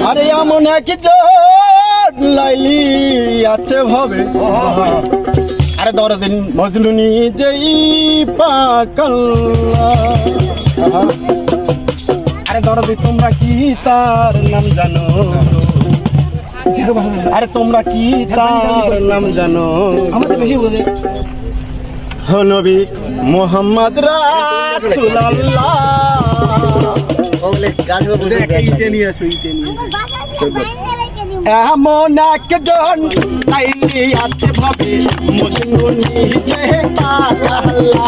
আরে এমন এক লাইলি আছে ভাবে আরে দরদিন মজলুনি যেই পাকাল্লা আরে দরদি তোমরা কি তার নাম জানো আরে তোমরা কি তার নাম জানো আমাদের বেশি বলে হো নবী মুহাম্মদ রাসূলুল্লাহ এমন একজন লাইলি আছে ভাবে মজনু নিজে পাগলা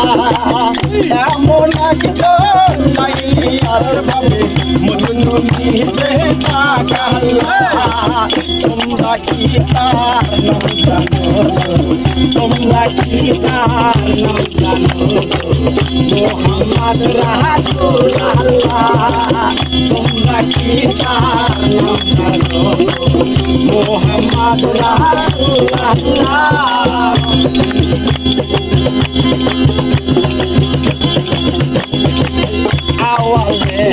এমন একজন লাইলি আছে ভাবে মজনু নিজে পাগলা তোমরা কি তার নাম জানো তোমরা কি তার নাম জানো মুহাম্মদ রাসূলুল্লাহ তোমরা কি তার নাম জানো মুহাম্মদ রাসূলুল্লাহ আওয়াজে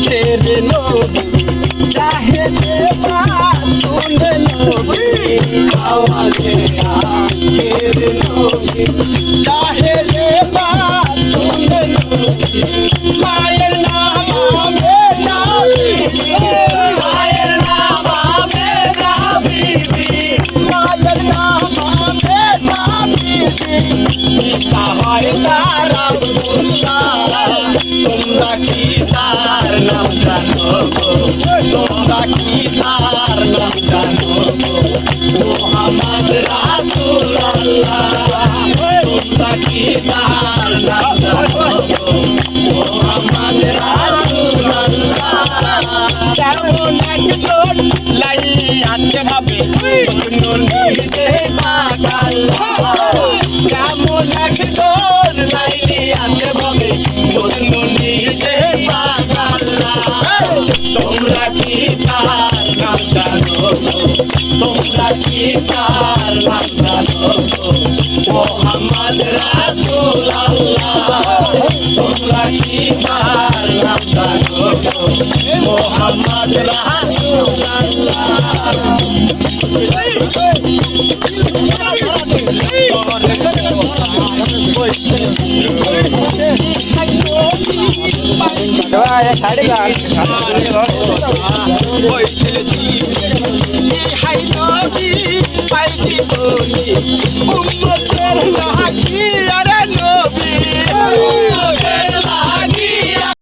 তেরে নবী চাহে বাতুন নবী আওয়াজে তেরে নবী চাহে বাতুন নবী মায়ের নাম মে নবী মায়ের নাম মে নবী মায়ের নাম মে নবী পিতা হয় তার আব্দুল্লাহ তোমরা কি তার নাম জানো তোমরা কি তার নাম জানো মুহাম্মদ রাসূলুল্লাহ তোমরা কি তার নাম জানো মুহাম্মদ রাসূলুল্লাহ কেমন একজন লাইলি আছে ভাবে মজনু নিজে পাগলা কেমন একজন লাইলি আছে ভাবে মজনু নিজে পাগলা তোমরা কি তার নাম জানো তোমরা কি তার নাম জানো মুহাম্মদ রাসূলুল্লাহ তোমরা কি তার নাম জানো মুহাম্মদ রাসূলুল্লাহ